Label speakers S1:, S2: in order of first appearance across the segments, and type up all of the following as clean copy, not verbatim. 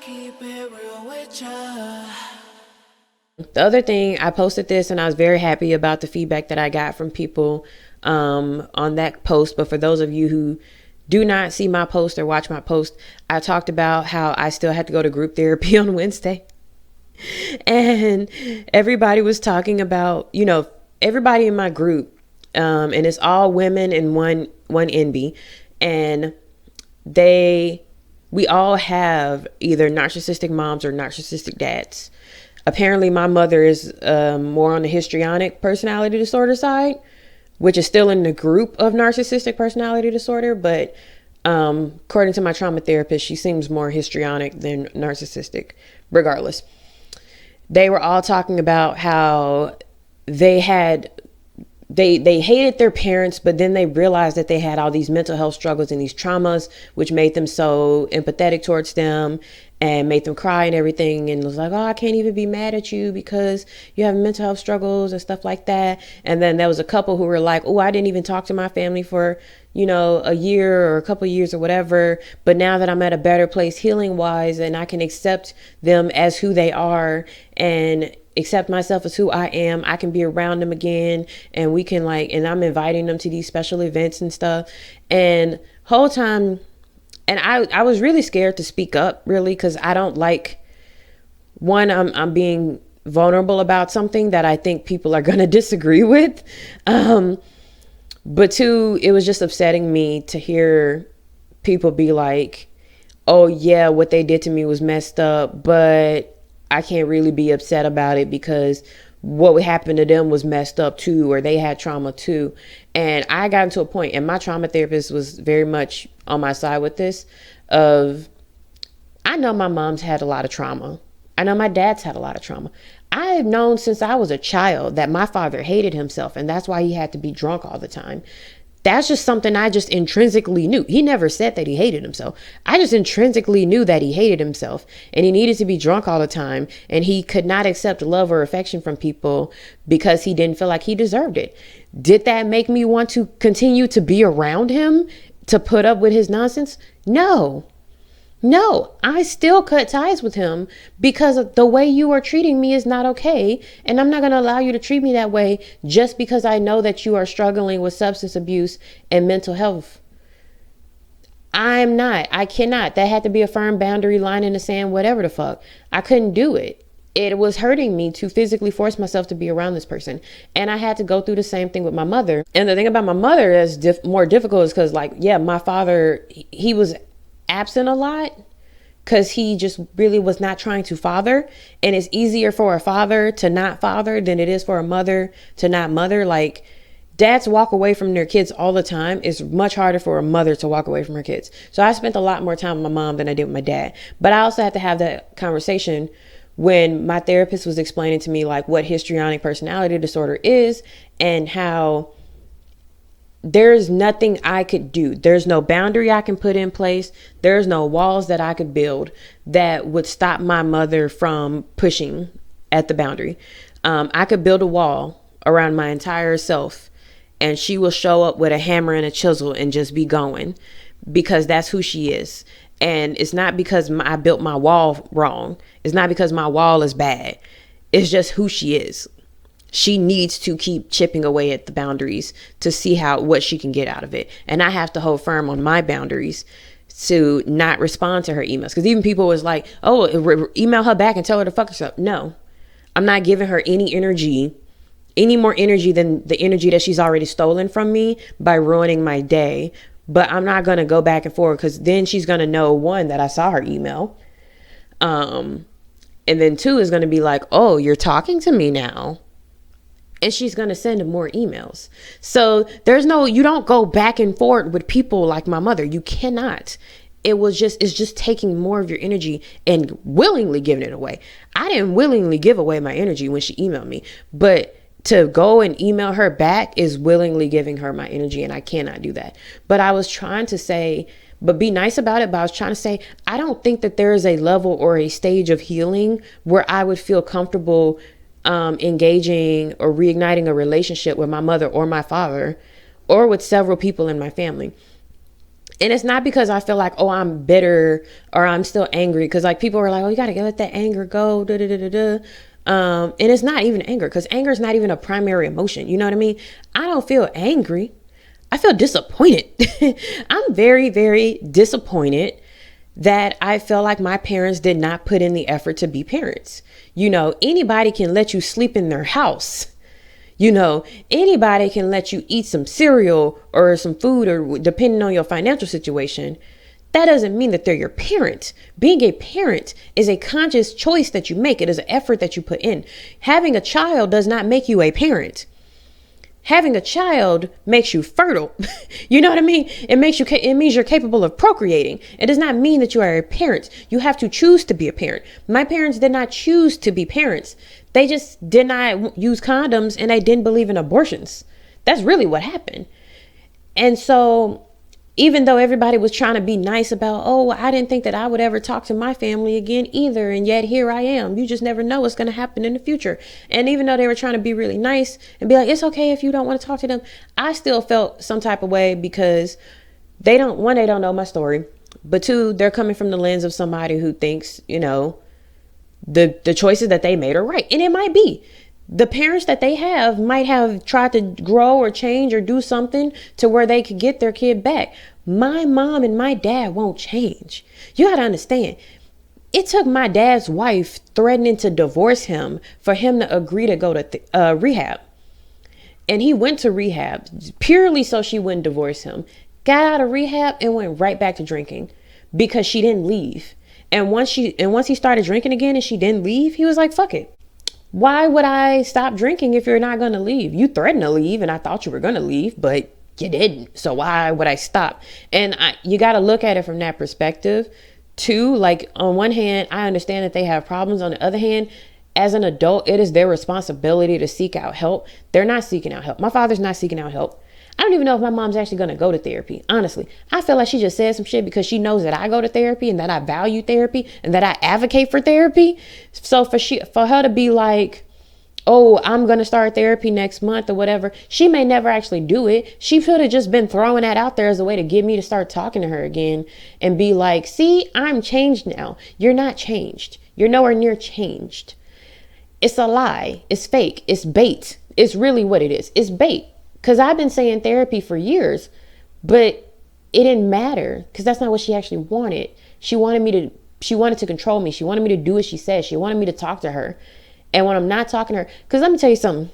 S1: keep it real with ya.
S2: The other thing, I posted this and I was very happy about the feedback that I got from people on that post. But for those of you who do not see my post or watch my post, I talked about how I still had to go to group therapy on Wednesday. And everybody was talking about, everybody in my group, and it's all women and one NB, and they we all have either narcissistic moms or narcissistic dads. Apparently, my mother is more on the histrionic personality disorder side, which is still in the group of narcissistic personality disorder. But according to my trauma therapist, she seems more histrionic than narcissistic, regardless. They were all talking about how they had they hated their parents, but then they realized that they had all these mental health struggles and these traumas, which made them so empathetic towards them and made them cry and everything. And was like, oh, I can't even be mad at you because you have mental health struggles and stuff like that. And then there was a couple who were like, oh, I didn't even talk to my family for, a year or a couple of years or whatever. But now that I'm at a better place healing wise and I can accept them as who they are and accept myself as who I am, I can be around them again, and we can and I'm inviting them to these special events and stuff. And whole time, and I was really scared to speak up, really, because I don't like, one, I'm being vulnerable about something that I think people are gonna disagree with. But two, it was just upsetting me to hear people be like, oh yeah, what they did to me was messed up, but I can't really be upset about it because what happened to them was messed up too, or they had trauma too. And I got into a point, and my trauma therapist was very much on my side with this, of, I know my mom's had a lot of trauma. I know my dad's had a lot of trauma. I've known since I was a child that my father hated himself, and that's why he had to be drunk all the time. That's just something I just intrinsically knew. He never said that he hated himself. I just intrinsically knew that he hated himself and he needed to be drunk all the time. And he could not accept love or affection from people because he didn't feel like he deserved it. Did that make me want to continue to be around him, to put up with his nonsense? No. No, I still cut ties with him because the way you are treating me is not okay. And I'm not going to allow you to treat me that way just because I know that you are struggling with substance abuse and mental health. I'm not. I cannot. That had to be a firm boundary, line in the sand, whatever the fuck. I couldn't do it. It was hurting me to physically force myself to be around this person. And I had to go through the same thing with my mother. And the thing about my mother that's more difficult is because, my father, he was absent a lot because he just really was not trying to father. And it's easier for a father to not father than it is for a mother to not mother. Like, dads walk away from their kids all the time. It's much harder for a mother to walk away from her kids. So I spent a lot more time with my mom than I did with my dad. But I also had to have that conversation when my therapist was explaining to me what histrionic personality disorder is and how there's nothing I could do. There's no boundary I can put in place. There's no walls that I could build that would stop my mother from pushing at the boundary. I could build a wall around my entire self and she will show up with a hammer and a chisel and just be going because that's who she is. And it's not because I built my wall wrong. It's not because my wall is bad. It's just who she is. She needs to keep chipping away at the boundaries to see what she can get out of it. And I have to hold firm on my boundaries to not respond to her emails. Because even people was like, oh, email her back and tell her to fuck herself. No, I'm not giving her any more energy than the energy that she's already stolen from me by ruining my day. But I'm not going to go back and forth because then she's going to know, one, that I saw her email. And then two is going to be like, oh, you're talking to me now. And she's going to send more emails. So you don't go back and forth with people like my mother. You cannot. It's just taking more of your energy and willingly giving it away. I didn't willingly give away my energy when she emailed me, but to go and email her back is willingly giving her my energy, and I cannot do that. But I was trying to say, but be nice about it. But I was trying to say, I don't think that there is a level or a stage of healing where I would feel comfortable engaging or reigniting a relationship with my mother or my father or with several people in my family. And it's not because I feel like, oh, I'm bitter or I'm still angry. Because like people are like, oh, you got to let that anger go. Da, da, da, da, da. And it's not even anger, because anger is not even a primary emotion. You know what I mean? I don't feel angry. I feel disappointed. I'm very, very disappointed that I felt like my parents did not put in the effort to be parents. You know, anybody can let you sleep in their house. You know, anybody can let you eat some cereal or some food, or depending on your financial situation. That doesn't mean that they're your parent. Being a parent is a conscious choice that you make. It is an effort that you put in. Having a child does not make you a parent. Having a child makes you fertile. You know what I mean? It means you're capable of procreating. It does not mean that you are a parent. You have to choose to be a parent. My parents did not choose to be parents. They just did not use condoms, and they didn't believe in abortions. That's really what happened. And so even though everybody was trying to be nice about, oh, I didn't think that I would ever talk to my family again either. And yet here I am. You just never know what's going to happen in the future. And even though they were trying to be really nice and be like, it's okay if you don't want to talk to them, I still felt some type of way, because they don't know my story. But two, they're coming from the lens of somebody who thinks, you know, the choices that they made are right. And it might be. The parents that they have might have tried to grow or change or do something to where they could get their kid back. My mom and my dad won't change. You got to understand. It took my dad's wife threatening to divorce him for him to agree to go to rehab. And he went to rehab purely so she wouldn't divorce him. Got out of rehab and went right back to drinking because she didn't leave. And once he started drinking again and she didn't leave, he was like, fuck it. Why would I stop drinking if you're not going to leave? You threatened to leave and I thought you were going to leave, but you didn't. So why would I stop? And you got to look at it from that perspective too. Like, on one hand, I understand that they have problems. On the other hand, as an adult, it is their responsibility to seek out help. They're not seeking out help. My father's not seeking out help. I don't even know if my mom's actually going to go to therapy. Honestly, I feel like she just said some shit because she knows that I go to therapy and that I value therapy and that I advocate for therapy. So for her to be like, oh, I'm going to start therapy next month or whatever, she may never actually do it. She could have just been throwing that out there as a way to get me to start talking to her again and be like, see, I'm changed now. You're not changed. You're nowhere near changed. It's a lie. It's fake. It's bait. It's really what it is. It's bait. Because I've been saying therapy for years, but it didn't matter because that's not what she actually wanted. She wanted to control me. She wanted me to do what she said. She wanted me to talk to her. And when I'm not talking to her, because let me tell you something.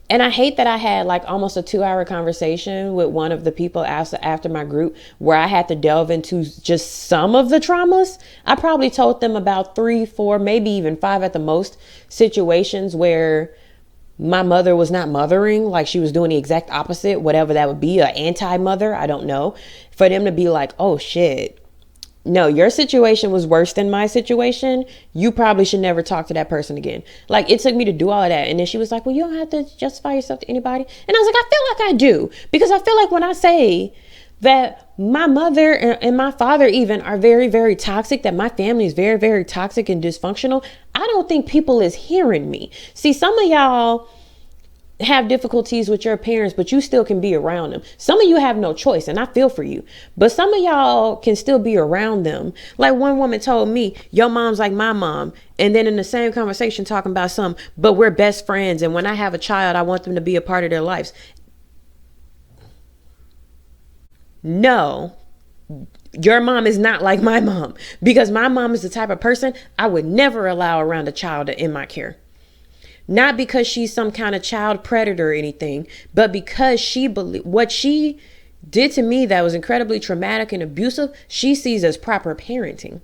S2: And I hate that I had like almost a 2-hour conversation with one of the people after my group where I had to delve into just some of the traumas. I probably told them about 3, 4, maybe even 5 at the most situations where my mother was not mothering, like she was doing the exact opposite, whatever that would be, an anti-mother, I don't know. For them to be like, oh shit, no, your situation was worse than my situation. You probably should never talk to that person again. Like, it took me to do all of that. And then she was like, well, you don't have to justify yourself to anybody. And I was like, I feel like I do. Because I feel like when I say that my mother and my father even are very, very toxic, that my family is very, very toxic and dysfunctional, I don't think people is hearing me. See, some of y'all have difficulties with your parents, but you still can be around them. Some of you have no choice, and I feel for you. But some of y'all can still be around them. Like one woman told me, your mom's like my mom. And then in the same conversation talking about but we're best friends. And when I have a child, I want them to be a part of their lives. No, your mom is not like my mom, because my mom is the type of person I would never allow around a child in my care. Not because she's some kind of child predator or anything, but because what she did to me that was incredibly traumatic and abusive, she sees as proper parenting.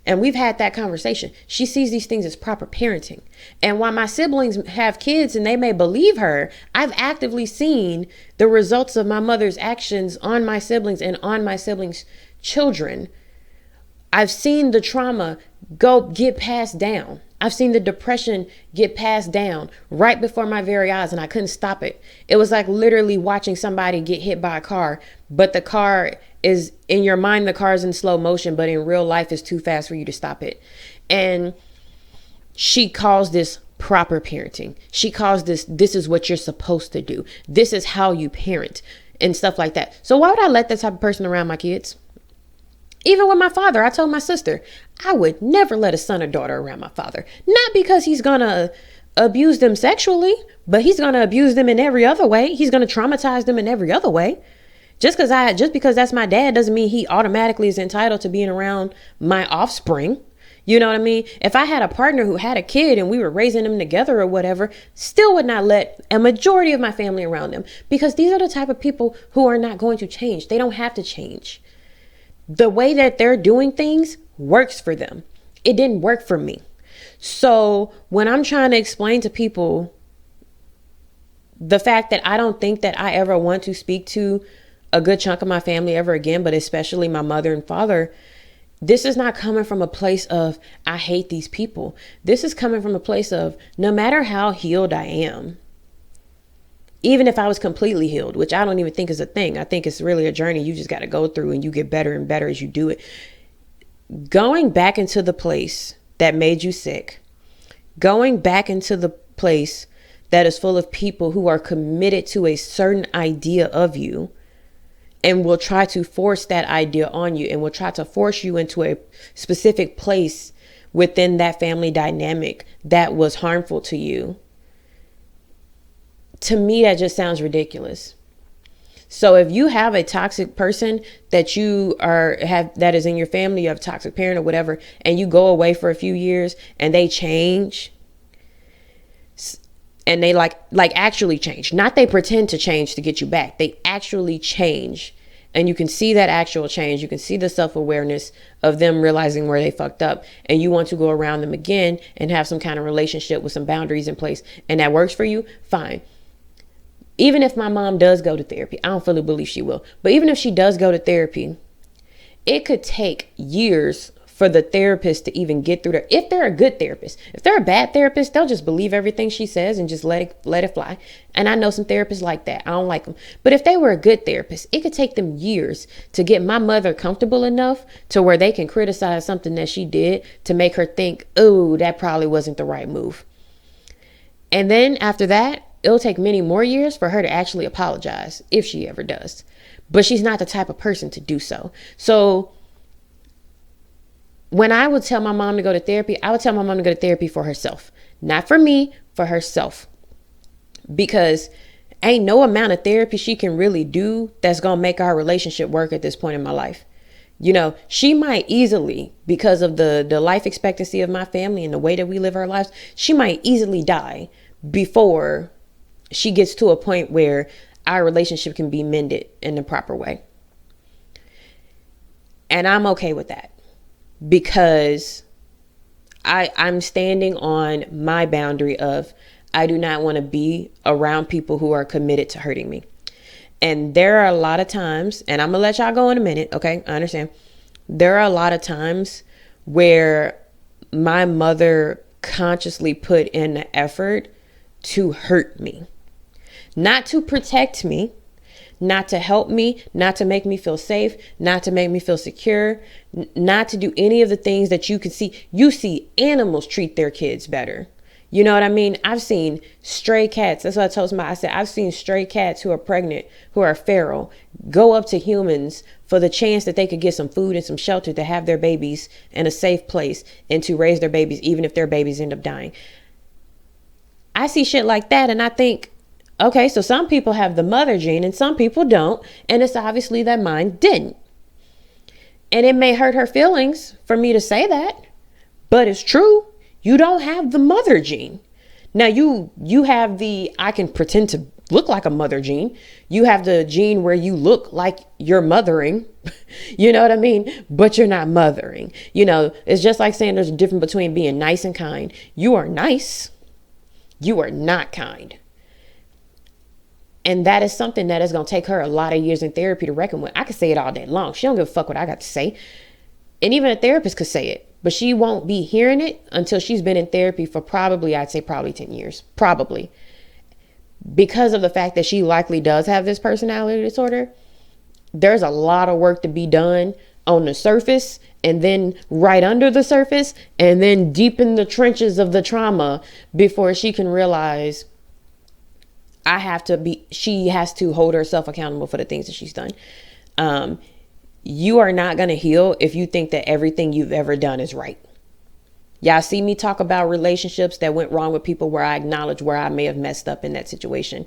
S2: And we've had that conversation. She sees these things as proper parenting. And while my siblings have kids and they may believe her, I've actively seen the results of my mother's actions on my siblings and on my siblings' children. I've seen the trauma get passed down. I've seen the depression get passed down right before my very eyes, and I couldn't stop it. It was like literally watching somebody get hit by a car, but the car is in your mind, the car is in slow motion, but in real life it's too fast for you to stop it. And she calls this proper parenting. She calls this is what you're supposed to do. This is how you parent. and stuff like that. So why would I let that type of person around my kids? Even with my father, I told my sister, I would never let a son or daughter around my father. Not because he's going to abuse them sexually, but he's going to abuse them in every other way. He's going to traumatize them in every other way. Just because that's my dad doesn't mean he automatically is entitled to being around my offspring. You know what I mean? If I had a partner who had a kid and we were raising them together or whatever, still would not let a majority of my family around them, because these are the type of people who are not going to change. They don't have to change. The way that they're doing things works for them. It didn't work for me. So when I'm trying to explain to people the fact that I don't think that I ever want to speak to a good chunk of my family ever again, but especially my mother and father, this is not coming from a place of, I hate these people. This is coming from a place of, no matter how healed I am, even if I was completely healed, which I don't even think is a thing. I think it's really a journey you just got to go through, and you get better and better as you do it. Going back into the place that made you sick, going back into the place that is full of people who are committed to a certain idea of you, and will try to force that idea on you, and will try to force you into a specific place within that family dynamic that was harmful to you. To me, that just sounds ridiculous. So if you have a toxic person that that is in your family, you have a toxic parent or whatever, and you go away for a few years and they change, and they like actually change, not they pretend to change to get you back. They actually change. And you can see that actual change. You can see the self-awareness of them realizing where they fucked up, and you want to go around them again and have some kind of relationship with some boundaries in place, and that works for you, fine. Even if my mom does go to therapy, I don't fully believe she will, but even if she does go to therapy, it could take years for the therapist to even get through there. If they're a good therapist. If they're a bad therapist, they'll just believe everything she says and just let it fly. And I know some therapists like that. I don't like them. But if they were a good therapist, it could take them years to get my mother comfortable enough to where they can criticize something that she did to make her think, oh, that probably wasn't the right move. And then after that, it'll take many more years for her to actually apologize, if she ever does. But she's not the type of person to do so. So when I would tell my mom to go to therapy, I would tell my mom to go to therapy for herself. Not for me, for herself. Because ain't no amount of therapy she can really do that's going to make our relationship work at this point in my life. You know, she might easily, because of the life expectancy of my family and the way that we live our lives, she might easily die before she gets to a point where our relationship can be mended in the proper way. And I'm okay with that, because I'm standing on my boundary of, I do not want to be around people who are committed to hurting me. And there are a lot of times, and I'm going to let y'all go in a minute. Okay, I understand. There are a lot of times where my mother consciously put in the effort to hurt me. Not to protect me, not to help me, not to make me feel safe, not to make me feel secure, not to do any of the things that you can see. You see animals treat their kids better. You know what I mean? I've seen stray cats. That's what I told somebody. I said, I've seen stray cats who are pregnant, who are feral, go up to humans for the chance that they could get some food and some shelter to have their babies in a safe place and to raise their babies, even if their babies end up dying. I see shit like that and I think, okay, so some people have the mother gene and some people don't. And it's obviously that mine didn't. And it may hurt her feelings for me to say that, but it's true. You don't have the mother gene. Now you have the, I can pretend to look like a mother gene. You have the gene where you look like you're mothering, you know what I mean? But you're not mothering. You know, it's just like saying there's a difference between being nice and kind. You are nice. You are not kind. And that is something that is going to take her a lot of years in therapy to reckon with. I could say it all day long. She don't give a fuck what I got to say. And even a therapist could say it, but she won't be hearing it until she's been in therapy for probably 10 years, probably. Because of the fact that she likely does have this personality disorder, there's a lot of work to be done on the surface and then right under the surface and then deep in the trenches of the trauma before she can realize she has to hold herself accountable for the things that she's done. You are not going to heal if you think that everything you've ever done is right. Y'all see me talk about relationships that went wrong with people where I acknowledge where I may have messed up in that situation.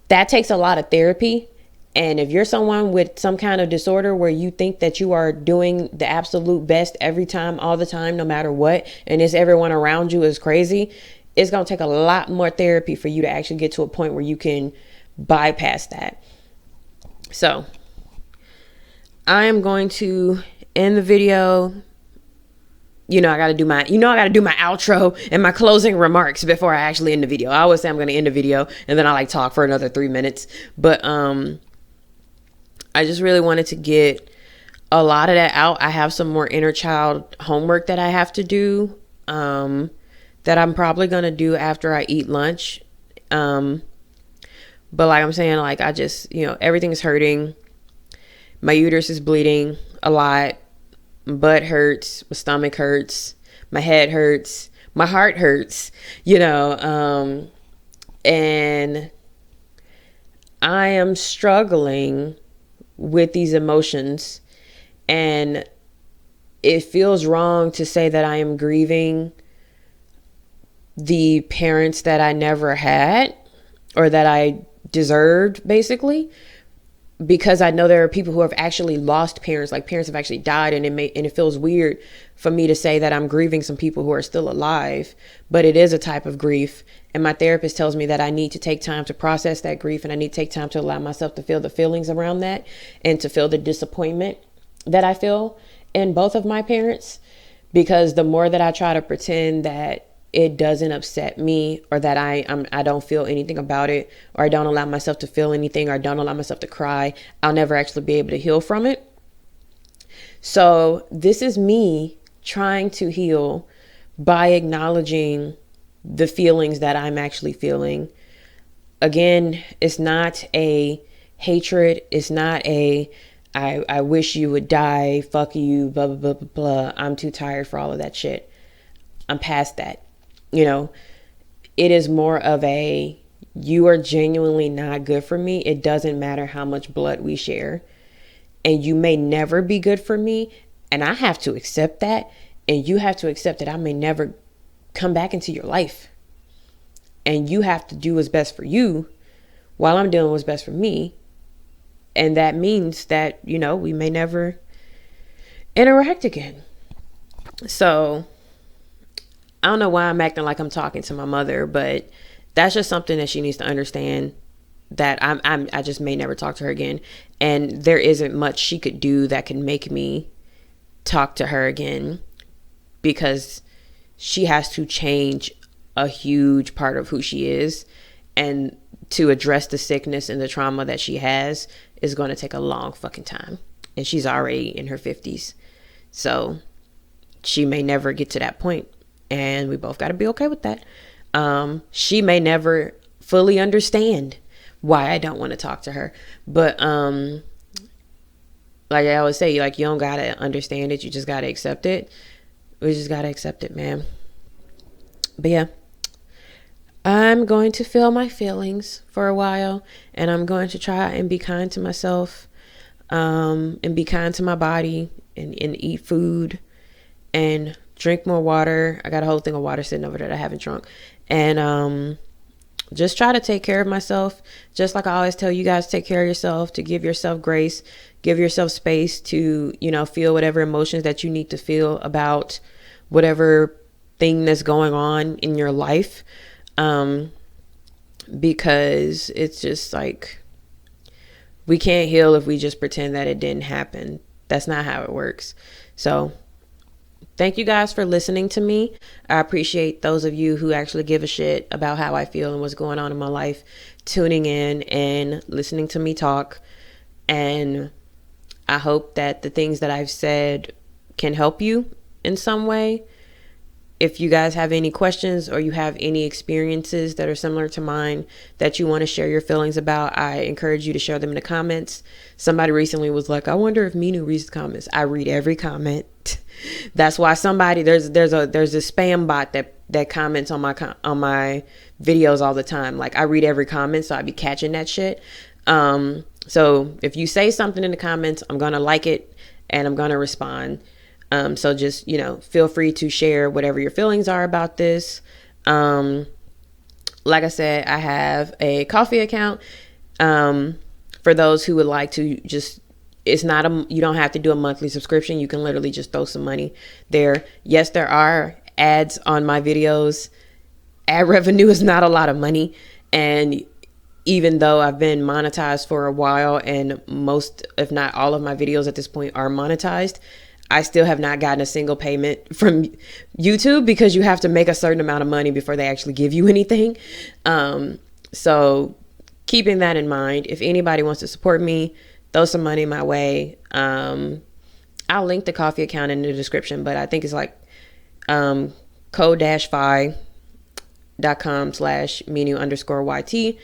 S2: That takes a lot of therapy. And if you're someone with some kind of disorder where you think that you are doing the absolute best every time, all the time, no matter what, and it's everyone around you is crazy, it's going to take a lot more therapy for you to actually get to a point where you can bypass that. So I am going to end the video. I got to do my outro and my closing remarks before I actually end the video. I always say I'm going to end the video and then I talk for another 3 minutes. But I just really wanted to get a lot of that out. I have some more inner child homework that I have to do that I'm probably going to do after I eat lunch. But like I'm saying, I just, everything is hurting. My uterus is bleeding a lot. My butt hurts. My stomach hurts. My head hurts. My heart hurts, and I am struggling with these emotions, and it feels wrong to say that I am grieving the parents that I never had or that I deserved, basically, because I know there are people who have actually lost parents, parents have actually died, and it feels weird for me to say that I'm grieving some people who are still alive, but it is a type of grief. And my therapist tells me that I need to take time to process that grief, and I need to take time to allow myself to feel the feelings around that and to feel the disappointment that I feel in both of my parents, because the more that I try to pretend that it doesn't upset me, or that I don't feel anything about it, or I don't allow myself to feel anything, or I don't allow myself to cry, I'll never actually be able to heal from it. So this is me trying to heal by acknowledging the feelings that I'm actually feeling. Again, it's not a hatred. It's not a I wish you would die, fuck you, blah, blah, blah, blah, blah. I'm too tired for all of that shit. I'm past that. It is more of a, you are genuinely not good for me. It doesn't matter how much blood we share. And you may never be good for me. And I have to accept that. And you have to accept that I may never come back into your life. And you have to do what's best for you while I'm doing what's best for me. And that means that, we may never interact again. So I don't know why I'm acting like I'm talking to my mother, but that's just something that she needs to understand, that I just may never talk to her again. And there isn't much she could do that can make me talk to her again, because she has to change a huge part of who she is, and to address the sickness and the trauma that she has is going to take a long fucking time. And she's already in her 50s. So she may never get to that point. And we both got to be okay with that. She may never fully understand why I don't want to talk to her. But like I always say, you don't got to understand it. You just got to accept it. We just got to accept it, man. But yeah, I'm going to feel my feelings for a while, and I'm going to try and be kind to myself, and be kind to my body, and eat food and drink more water. I got a whole thing of water sitting over there that I haven't drunk. And just try to take care of myself. Just like I always tell you guys, take care of yourself, to give yourself grace, give yourself space to, feel whatever emotions that you need to feel about whatever thing that's going on in your life. Because it's just we can't heal if we just pretend that it didn't happen. That's not how it works. So thank you guys for listening to me. I appreciate those of you who actually give a shit about how I feel and what's going on in my life, tuning in and listening to me talk. And I hope that the things that I've said can help you in some way. If you guys have any questions, or you have any experiences that are similar to mine that you want to share your feelings about, I encourage you to share them in the comments. Somebody recently was like, I wonder if Minu reads the comments. I read every comment. That's why there's a spam bot that that comments on my videos all the time. Like I read every comment, so I be catching that shit. So if you say something in the comments, I'm gonna like it and I'm gonna respond. So just, you know, feel free to share whatever your feelings are about this. Like I said, I have a Ko-fi account. For those who would like to just, it's not you don't have to do a monthly subscription. You can literally just throw some money there. Yes, there are ads on my videos. Ad revenue is not a lot of money. And even though I've been monetized for a while and most, if not all of my videos at this point are monetized, I still have not gotten a single payment from YouTube because you have to make a certain amount of money before they actually give you anything. So keeping that in mind, if anybody wants to support me, throw some money my way. I'll link the Ko-fi account in the description, but I think it's like ko-fi.com/Minu_YT.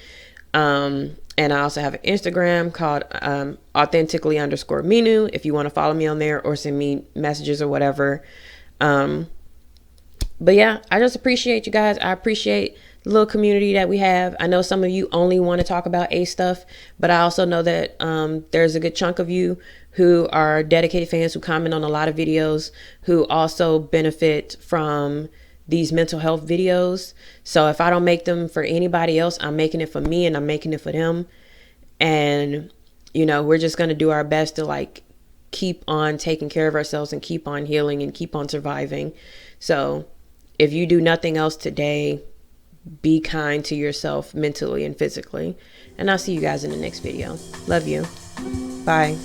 S2: And I also have an Instagram called authentically_Minu if you want to follow me on there or send me messages or whatever. But yeah, I just appreciate you guys. I appreciate the little community that we have. I know some of you only want to talk about A stuff, but I also know that there's a good chunk of you who are dedicated fans who comment on a lot of videos, who also benefit from these mental health videos. So if I don't make them for anybody else, I'm making it for me and I'm making it for them. And, you know, we're just going to do our best to like keep on taking care of ourselves and keep on healing and keep on surviving. So if you do nothing else today, be kind to yourself mentally and physically. And I'll see you guys in the next video. Love you. Bye.